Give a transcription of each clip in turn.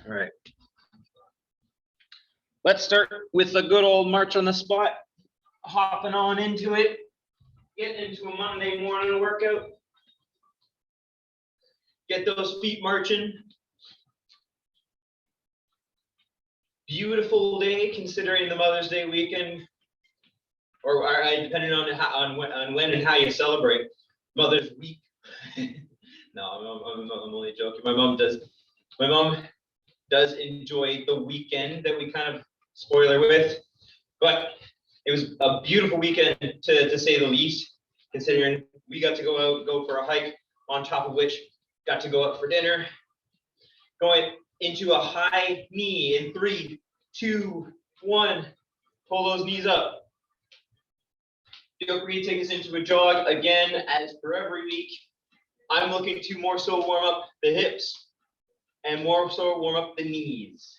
All right. Let's start with the good old march on the spot. Hopping on into it. Getting into a Monday morning workout. Get those feet marching. Beautiful day considering the Mother's Day weekend, or depending on when and how you celebrate Mother's Week. No, I'm only joking. My mom does enjoy the weekend that we kind of spoil her with, but it was a beautiful weekend to say the least, considering we got to go for a hike, on top of which got to go out for dinner, going into a high knee in 3, 2, 1. Pull those knees up. Feel free to take us into a jog. Again, as per every week, I'm looking to more so warm up the hips and more so warm up the knees.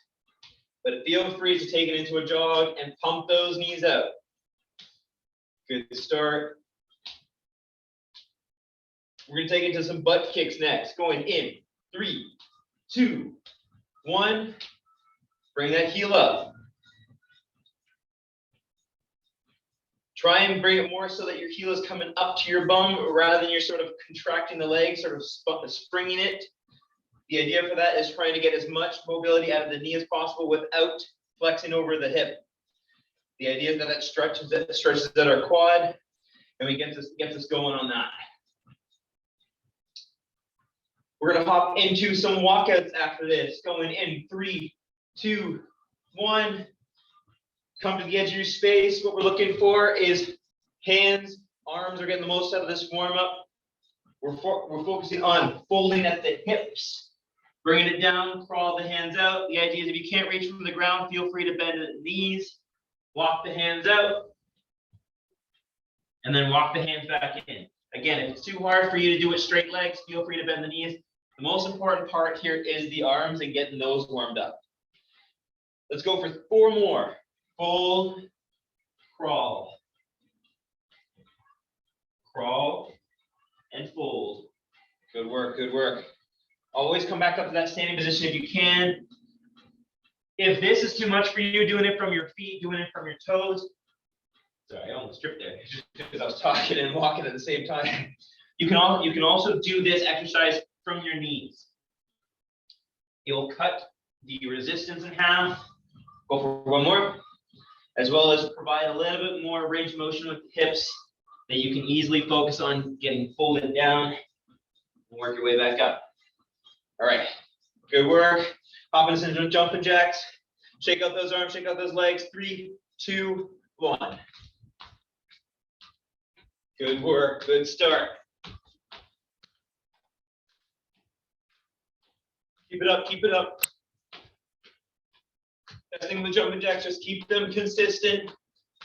But feel free to take it into a jog and pump those knees out. Good start. We're going to take it to some butt kicks next. Going in 3, 2, 1. Bring that heel up. Try and bring it more so that your heel is coming up to your bum rather than you're sort of contracting the leg, sort of springing it. The idea for that is trying to get as much mobility out of the knee as possible without flexing over the hip. The idea is that it stretches at our quad, and we gets us going on that. We're going to hop into some walkouts after this. Going in 3, 2, 1. Come to the edge of your space. What we're looking for is hands, arms are getting the most out of this warm up. We're focusing on folding at the hips, bringing it down, crawl the hands out. The idea is if you can't reach from the ground, feel free to bend the knees, walk the hands out, and then walk the hands back in. Again, if it's too hard for you to do it straight legs, feel free to bend the knees. The most important part here is the arms and getting those warmed up. Let's go for 4 more. Fold, crawl, crawl, and fold. Good work, good work. Always come back up to that standing position if you can. If this is too much for you, doing it from your feet, doing it from your toes. Sorry, I almost tripped there just because I was talking and walking at the same time. You can also do this exercise from your knees. You'll cut the resistance in half. Go for 1 more. As well as provide a little bit more range of motion with the hips that you can easily focus on getting folded down and work your way back up. All right, good work. Hop into some jumping jacks. Shake out those arms, shake out those legs. 3, 2, 1. Good work, good start. Keep it up, keep it up. Best thing with jumping jacks, just keep them consistent.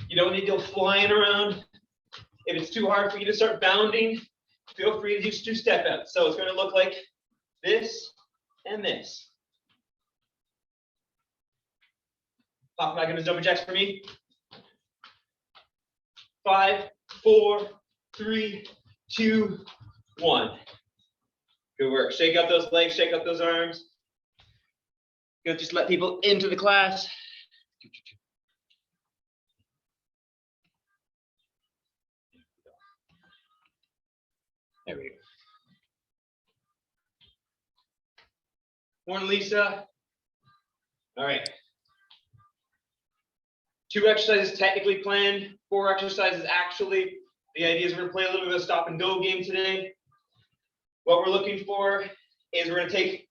You don't need to go flying around. If it's too hard for you to start bounding, feel free to just do step outs. So it's going to look like this and this. Pop back into jumping jacks for me. 5, 4, 3, 2, 1. Good work. Shake out those legs, shake out those arms. Gonna just let people into the class. There we go. Morning, Lisa. All right. 2 exercises technically planned, 4 exercises actually. The idea is we're gonna play a little bit of a stop and go game today. What we're looking for is we're gonna take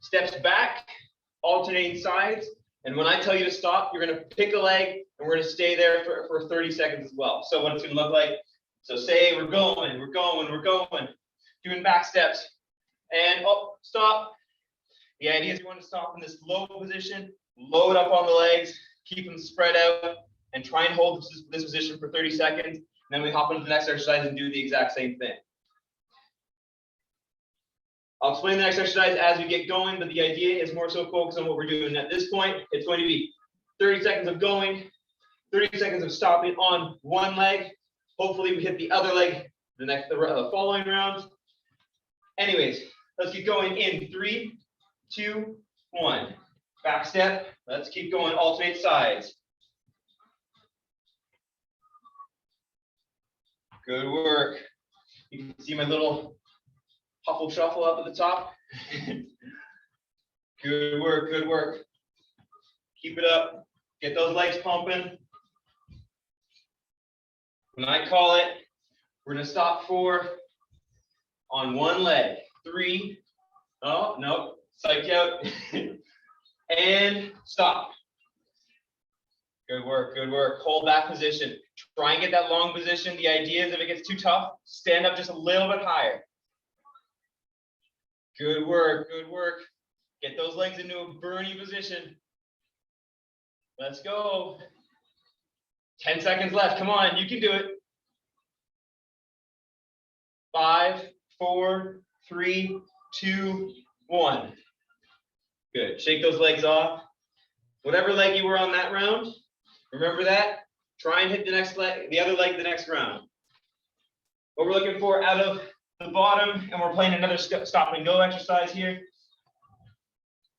steps back, alternating sides, and when I tell you to stop, you're going to pick a leg and we're going to stay there for 30 seconds as well. So what it's going to look like, so say we're going, doing back steps, and stop. The idea is you want to stop in this low position, load up on the legs, keep them spread out, and try and hold this position for 30 seconds, and then we hop into the next exercise and do the exact same thing. I'll explain the next exercise as we get going, but the idea is more so focus on what we're doing at this point. It's going to be 30 seconds of going, 30 seconds of stopping on one leg. Hopefully we hit the other leg the following round. Anyways, let's get going in 3, 2, one. Back step. Let's keep going. Alternate sides. Good work. You can see my little huffle shuffle up at the top. Good work, good work. Keep it up. Get those legs pumping. When I call it, we're gonna stop 4 on one leg. 3, oh, no, psyched out. And stop. Good work, good work. Hold that position. Try and get that long position. The idea is if it gets too tough, stand up just a little bit higher. Good work, good work. Get those legs into a burning position. Let's go. 10 seconds left. Come on, you can do it. 5, 4, 3, 2, 1. Good. Shake those legs off. Whatever leg you were on that round, remember that. Try and hit the next leg, the other leg the next round. What we're looking for out of the bottom, and we're playing another stop and go exercise here.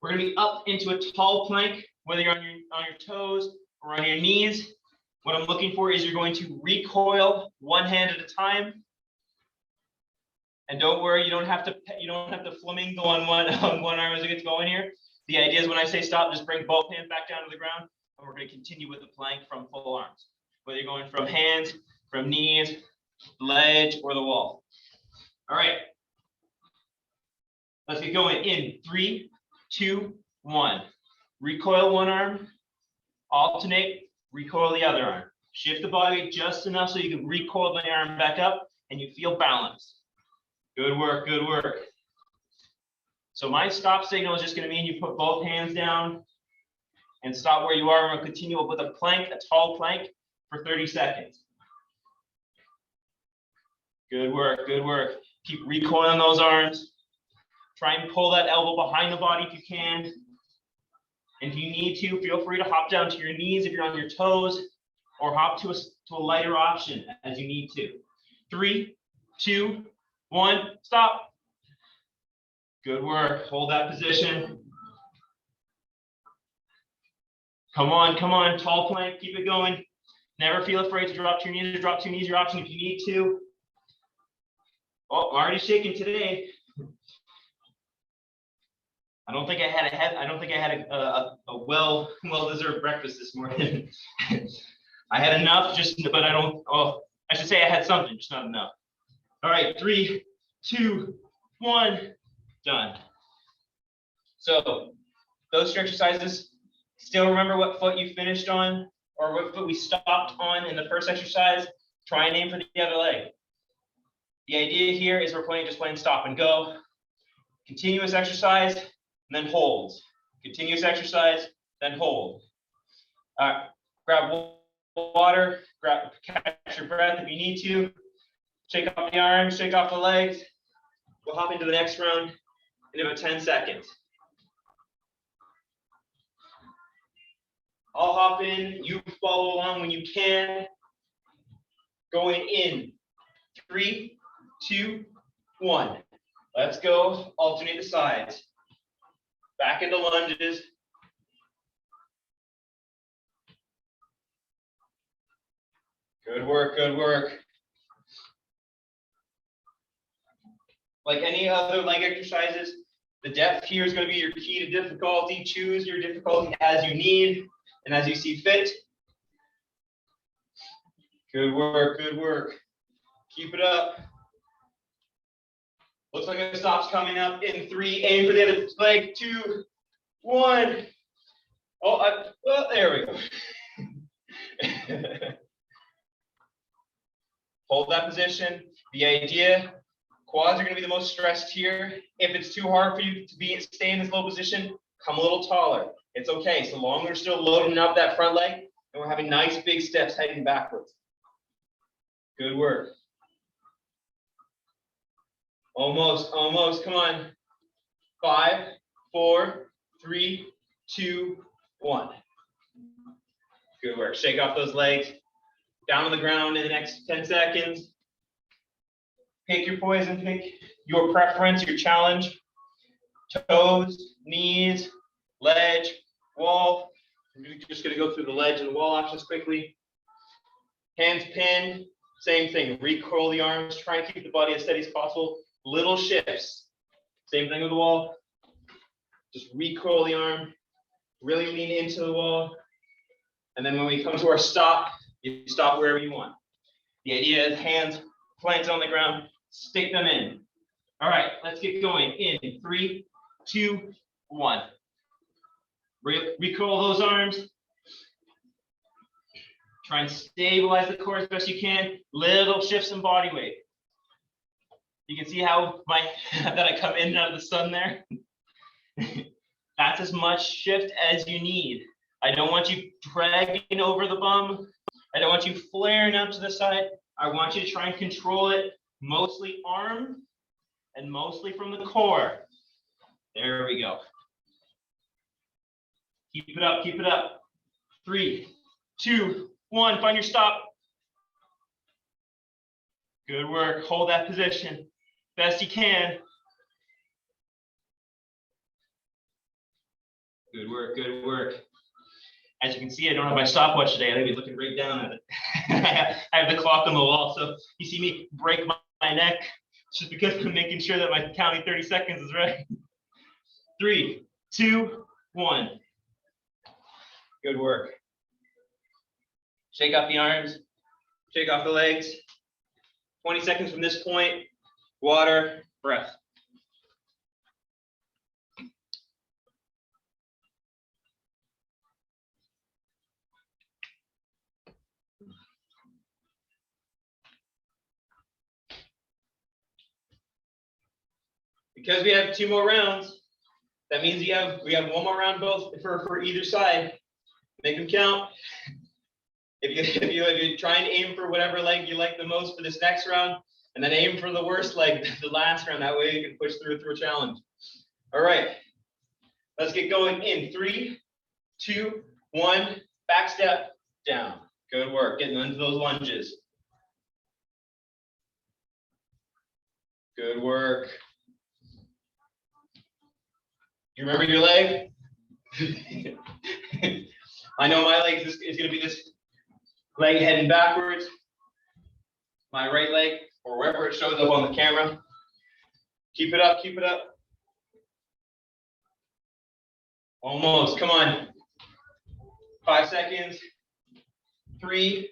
We're going to be up into a tall plank, whether you're on your toes or on your knees. What I'm looking for is you're going to recoil one hand at a time. And don't worry, you don't have to flamingo on one arm as we get going here. The idea is when I say stop, just bring both hands back down to the ground, and we're going to continue with the plank from full arms. Whether you're going from hands, from knees, the ledge, or the wall. All right. Let's get going in 3, 2, 1. Recoil one arm, alternate, recoil the other arm. Shift the body just enough so you can recoil the arm back up and you feel balanced. Good work, good work. So my stop signal is just going to mean you put both hands down and stop where you are. We're going to continue with a plank, a tall plank, for 30 seconds. Good work, good work. Keep recoiling those arms. Try and pull that elbow behind the body if you can. And if you need to, feel free to hop down to your knees if you're on your toes, or hop to a lighter option as you need to. 3, 2, 1, stop. Good work. Hold that position. Come on, come on. Tall plank. Keep it going. Never feel afraid to drop to your knees or drop to your knees, your option if you need to. Oh, I'm already shaking today. I don't think I had a well-deserved breakfast this morning. I had enough, but I should say I had something, just not enough. All right, 3, 2, 1, done. So those exercises, still remember what foot you finished on or what foot we stopped on in the first exercise. Try and aim for the other leg. The idea here is we're just playing stop and go. Continuous exercise, and then hold. Continuous exercise, then hold. Grab water, catch your breath if you need to. Shake off the arms, shake off the legs. We'll hop into the next round in about 10 seconds. I'll hop in, you follow along when you can. Going in, 3, 2, 1. Let's go, alternate the sides. Back into lunges. Good work, good work. Like any other leg exercises, the depth here is going to be your key to difficulty. Choose your difficulty as you need and as you see fit. Good work, good work. Keep it up. Looks like a stop's coming up in 3. Aim for the other leg. 2, 1. Oh, well, there we go. Hold that position. The idea, quads are going to be the most stressed here. If it's too hard for you to stay in this low position, come a little taller. It's okay, so long as we're still loading up that front leg and we're having nice big steps heading backwards. Good work. Almost, almost, come on. 5, 4, 3, 2, 1. Good work. Shake off those legs. Down on the ground in the next 10 seconds. Pick your poison, pick your preference, your challenge. Toes, knees, the ledge and the wall options quickly. Hands pinned, same thing. Recoil the arms, try and keep the body as steady as possible. Little shifts. Same thing with the wall. Just recoil the arm, really lean into the wall. And then when we come to our stop, you stop wherever you want. The idea is hands planted on the ground, stick them in. All right, let's get going. In 3, 2, 1. Recoil those arms. Try and stabilize the core as best you can. Little shifts in body weight. You can see how that I come in and out of the sun there. That's as much shift as you need. I don't want you dragging over the bum. I don't want you flaring up to the side. I want you to try and control it, mostly arm and mostly from the core. There we go. Keep it up, keep it up. 3, 2, 1, find your stop. Good work, hold that position best you can. Good work, good work. As you can see, I don't have my stopwatch today. I'll be looking right down at it. I have the clock on the wall, so you see me break my neck. It's just because I'm making sure that my counting 30 seconds is right. 3, 2, 1. Good work. Shake off the arms, shake off the legs. 20 seconds from this point, water, breath. Because we have 2 more rounds, that means we have 1 more round both for either side. Make them count. If you try and aim for whatever leg you like the most for this next round, and then aim for the worst leg the last round. That way you can push through a challenge. All right, let's get going in 3, 2, 1. Back step down. Good work. Getting into those lunges. Good work. You remember your leg? I know my leg is going to be this leg heading backwards. My right leg, or wherever it shows up on the camera. Keep it up, keep it up. Almost, come on. 5 seconds. 3,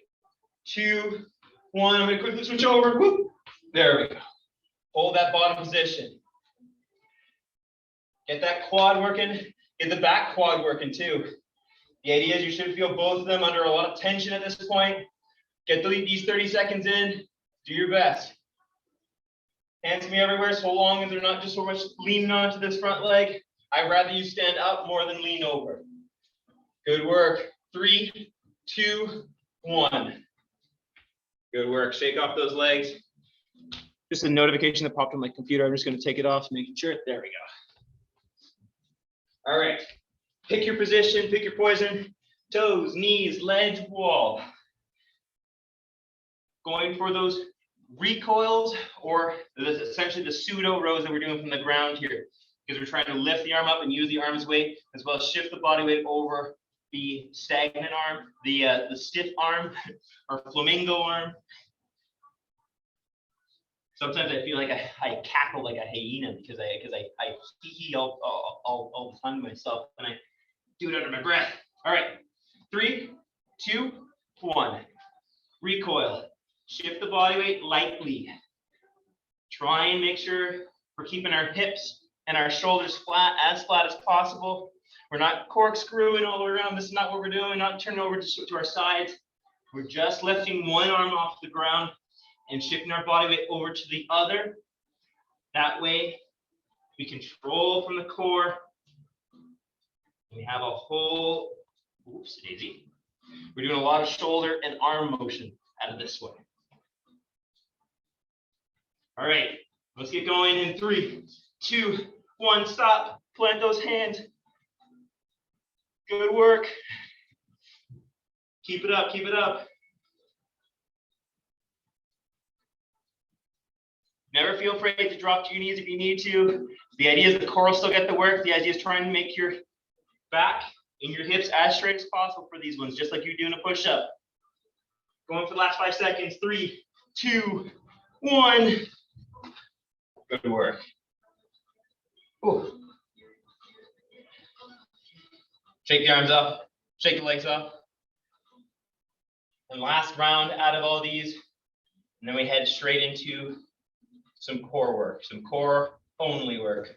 2, 1. I'm going to quickly switch over. Whoop. There we go. Hold that bottom position. Get that quad working. Get the back quad working too. The idea is you should feel both of them under a lot of tension at this point. Get these 30 seconds in. Do your best. Hands to me everywhere so long as they're not just so much leaning onto this front leg. I'd rather you stand up more than lean over. Good work. 3, 2, 1. Good work. Shake off those legs. Just a notification that popped on my computer. I'm just going to take it off, making sure. There we go. All right, pick your position, pick your poison, toes, knees, ledge, wall. Going for those recoils, or essentially the pseudo rows that we're doing from the ground here, because we're trying to lift the arm up and use the arm's weight, as well as shift the body weight over the stagnant arm, the stiff arm, or flamingo arm. Sometimes I feel like I cackle like a hyena because I hee all the time to myself and I do it under my breath. All right, 3, 2, 1. Recoil. Shift the body weight lightly. Try and make sure we're keeping our hips and our shoulders flat as possible. We're not corkscrewing all the way around. This is not what we're doing. Not turning over to our sides. We're just lifting one arm off the ground and shifting our body weight over to the other. That way, we control from the core. We have a whole, oops, daisy. We're doing a lot of shoulder and arm motion out of this one. All right, let's get going in 3, 2, 1, stop. Plant those hands. Good work. Keep it up, keep it up. Never feel afraid to drop to your knees if you need to. The idea is the core will still get the work. The idea is trying to make your back in your hips as straight as possible for these ones, just like you're doing a push-up. Going for the last 5 seconds. 3, 2, 1. Good work. Ooh. Shake the arms up, shake the legs up. And last round out of all these, and then we head straight into some core work, some core only work.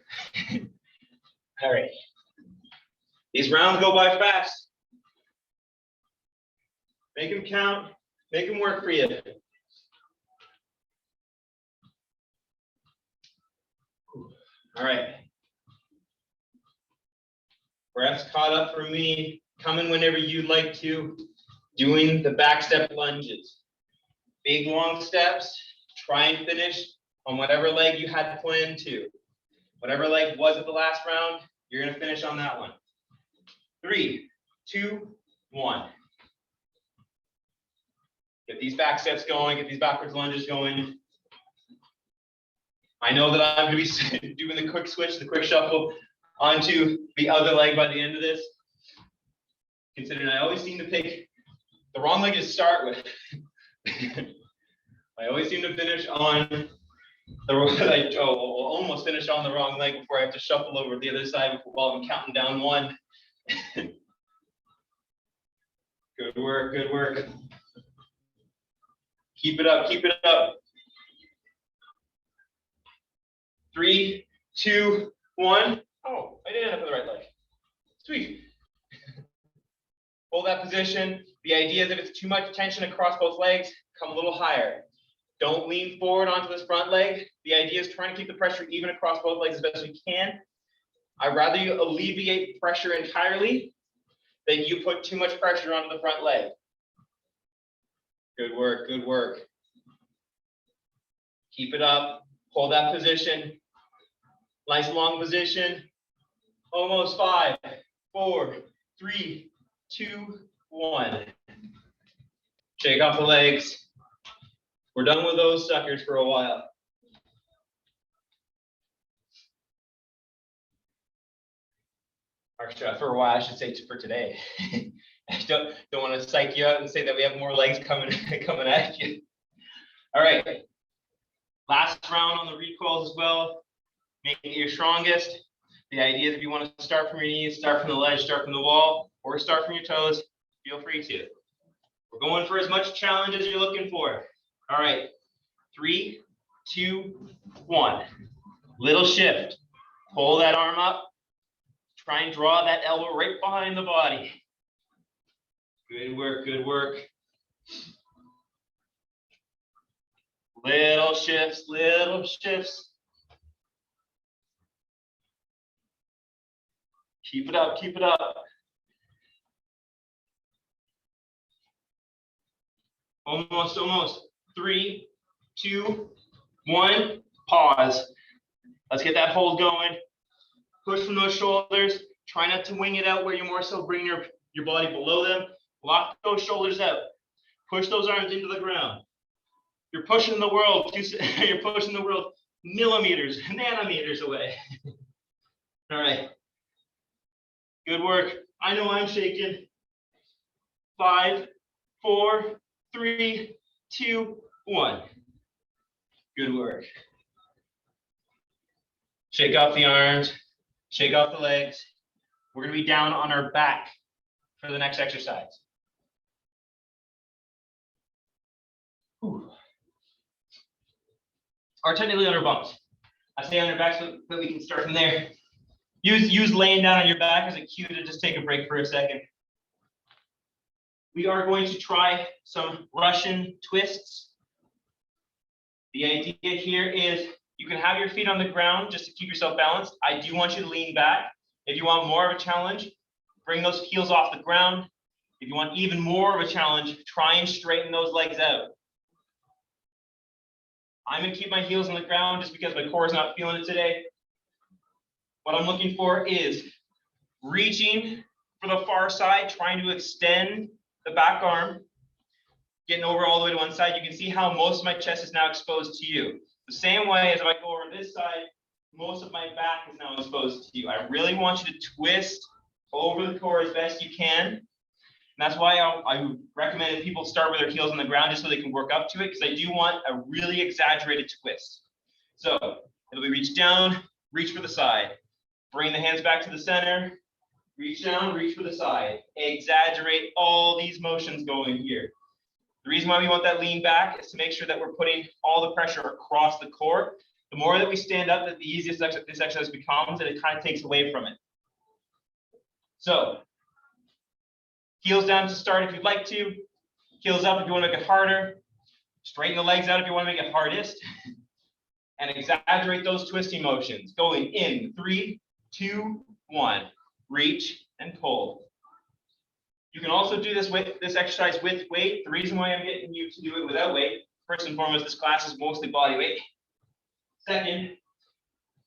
All right. These rounds go by fast. Make them count, make them work for you. All right. Breath's caught up for me. Coming whenever you'd like to. Doing the back step lunges. Big long steps. Try and finish on whatever leg you had planned to. Whatever leg was at the last round, you're going to finish on that one. 3, 2, 1. Get these back steps going. Get these backwards lunges going. I know that I'm going to be doing the quick switch, the quick shuffle onto the other leg by the end of this. Considering I always seem to pick the wrong leg to start with. I always seem to finish on the almost finish on the wrong leg before I have to shuffle over to the other side while I'm counting down 1. Good work, good work. Keep it up, keep it up. 3, 2, 1. Oh, I did end up with the right leg. Sweet. Hold that position. The idea is if it's too much tension across both legs, come a little higher. Don't lean forward onto this front leg. The idea is trying to keep the pressure even across both legs as best we can. I'd rather you alleviate pressure entirely than you put too much pressure onto the front leg. Good work, good work. Keep it up. Hold that position. Nice long position. Almost 5, 4, 3, 2, 1. Shake off the legs. We're done with those suckers for a while. Or for a while, I should say for today. I don't want to psych you out and say that we have more legs coming at you. All right. Last round on the recoils as well. Make it your strongest. The idea is if you want to start from your knees, start from the ledge, start from the wall, or start from your toes, feel free to. We're going for as much challenge as you're looking for. All right. 3, 2, 1. Little shift. Pull that arm up. Try and draw that elbow right behind the body. Good work, good work. Little shifts, little shifts. Keep it up, keep it up. Almost, almost. 3, 2, 1. Pause. Let's get that hold going. Push from those shoulders. Try not to wing it out where you're more so bring your body below them. Lock those shoulders out. Push those arms into the ground. You're pushing the world. You're pushing the world millimeters, nanometers away. All right. Good work. I know I'm shaking. 5, 4, 3, 2, 1. Good work. Shake off the arms. Shake off the legs. We're going to be down on our back for the next exercise. Whew. Or technically on our bumps. I say on our back so that we can start from there. Use laying down on your back as a cue to just take a break for a second. We are going to try some Russian twists. The idea here is you can have your feet on the ground just to keep yourself balanced. I do want you to lean back. If you want more of a challenge, bring those heels off the ground. If you want even more of a challenge, try and straighten those legs out. I'm going to keep my heels on the ground just because my core is not feeling it today. What I'm looking for is reaching for the far side, trying to extend the back arm, getting over all the way to one side. You can see how most of my chest is now exposed to you. The same way as if I go over this side, most of my back is now exposed to you. I really want you to twist over the core as best you can. And that's why I recommend people start with their heels on the ground just so they can work up to it, because I do want a really exaggerated twist. So it'll be reach down, reach for the side. Bring the hands back to the center, reach down, reach for the side. Exaggerate all these motions going here. The reason why we want that lean back is to make sure that we're putting all the pressure across the core. The more that we stand up, the easier this exercise becomes, and it kind of takes away from it. So, heels down to start if you'd like to. Heels up if you want to make it harder. Straighten the legs out if you want to make it hardest. And exaggerate those twisting motions. Going in 3, 2, 1. Reach and pull. You can also do this exercise with weight. The reason why I'm getting you to do it without weight, first and foremost, this class is mostly body weight. Second,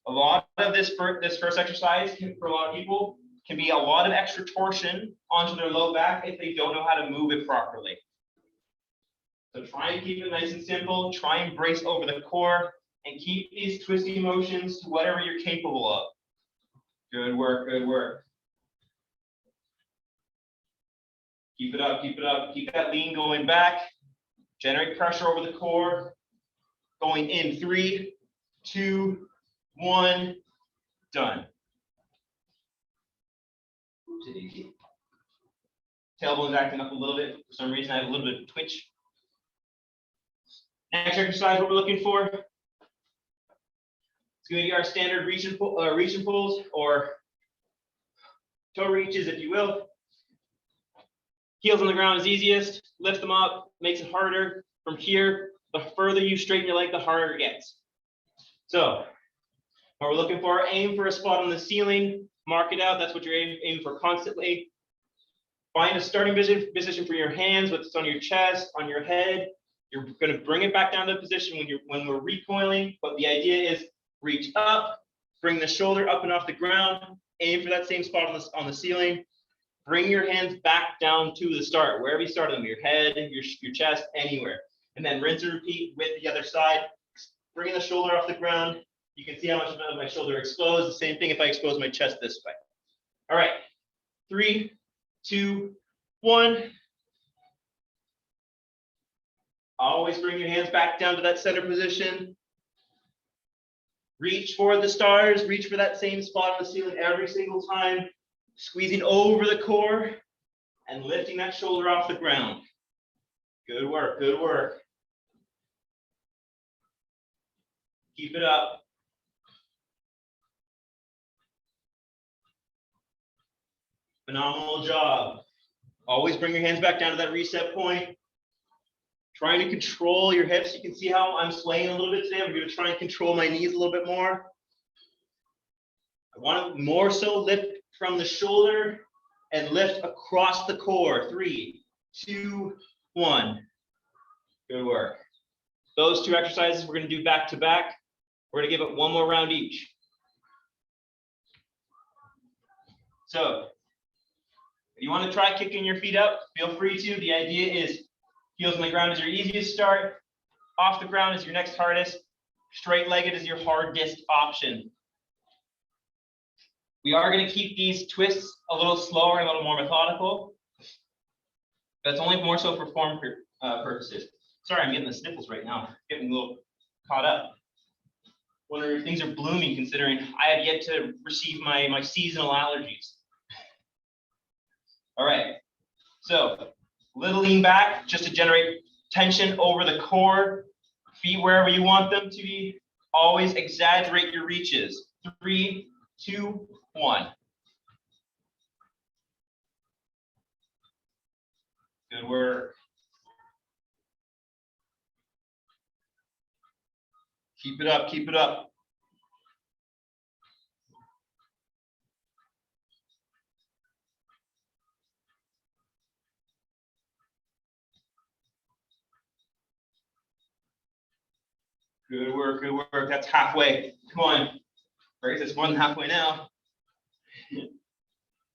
a lot of this first exercise for a lot of people can be a lot of extra torsion onto their low back if they don't know how to move it properly. So try and keep it nice and simple. Try and brace over the core and keep these twisting motions to whatever you're capable of. Good work, good work. Keep it up, keep it up. Keep that lean going back. Generate pressure over the core. Going in 3, 2, 1. Done. Tailbone's acting up a little bit. For some reason, I have a little bit of twitch. Next exercise, what we're looking for. It's going to be our standard reach and pulls, or toe reaches, if you will. Heels on the ground is easiest. Lift them up, makes it harder. From here, the further you straighten your leg, the harder it gets. So, what we're looking for, aim for a spot on the ceiling. Mark it out. That's what you're aiming for constantly. Find a starting position for your hands, whether it's on your chest, on your head. You're going to bring it back down to the position when we're recoiling. But the idea is reach up, bring the shoulder up and off the ground, aim for that same spot on the ceiling. Bring your hands back down to the start, wherever you started them, your head, your chest, anywhere. And then rinse and repeat with the other side. Bringing the shoulder off the ground. You can see how much of my shoulder exposed. The same thing if I expose my chest this way. All right, 3, 2, 1. Always bring your hands back down to that center position. Reach for the stars. Reach for that same spot on the ceiling every single time. Squeezing over the core and lifting that shoulder off the ground. Good work, good work. Keep it up. Phenomenal job. Always bring your hands back down to that reset point. Trying to control your hips. You can see how I'm swaying a little bit today. I'm going to try and control my knees a little bit more. I want to more so lift from the shoulder and lift across the core. 3, 2, 1. Good work. Those two exercises we're going to do back to back. We're going to give it one more round each. So, if you want to try kicking your feet up, feel free to. The idea is heels on the ground is your easiest start. Off the ground is your next hardest. Straight-legged is your hardest option. We are going to keep these twists a little slower and a little more methodical. That's only more so for form purposes. Sorry, I'm getting the sniffles right now. Getting a little caught up. Wonder if things are blooming considering I have yet to receive my seasonal allergies. All right, so little lean back just to generate tension over the core. Feet wherever you want them to be. Always exaggerate your reaches. 3, 2, 1. Good work. Keep it up, keep it up. Good work, good work. That's halfway. Come on. Right, that's more than halfway now.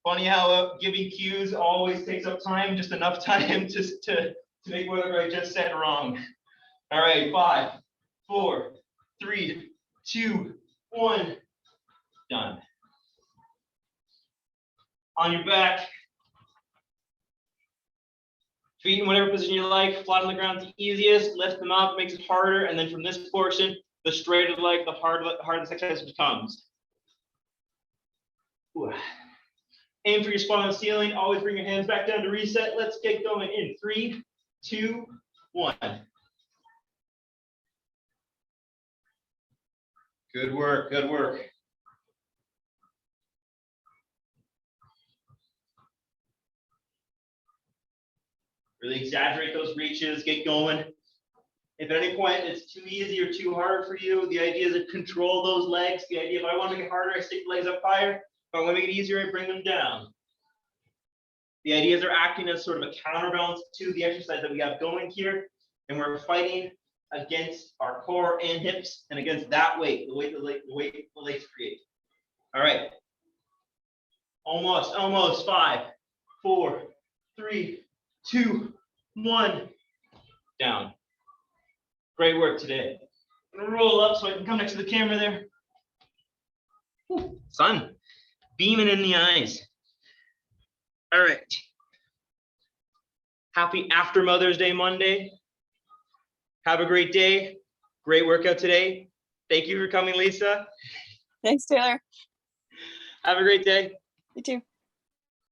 Funny how giving cues always takes up time, just enough time to make whatever I just said wrong. All right, 5, 4, 3, 2, 1. Done. On your back. Feet in whatever position you like, flat on the ground the easiest, lift them up, makes it harder, and then from this portion, the straighter the leg, the harder this exercise becomes. Ooh. Aim for your spot on the ceiling, always bring your hands back down to reset. Let's get going in 3, 2, 1. Good work, good work. Really exaggerate those reaches, get going. If at any point it's too easy or too hard for you, the idea is to control those legs. The idea, if I want to make it harder, I stick the legs up higher. If I want to make it easier, I bring them down. The ideas are acting as sort of a counterbalance to the exercise that we have going here. And we're fighting against our core and hips and against that weight, the weight the legs create. All right. Almost. 5, 4, 3, 2, 1. Down. Great work today. I'm gonna roll up so I can come next to the camera there. Whew, sun beaming in the eyes. All right. Happy after Mother's Day Monday. Have a great day. Great workout today. Thank you for coming, Lisa. Thanks, Taylor. Have a great day. You too.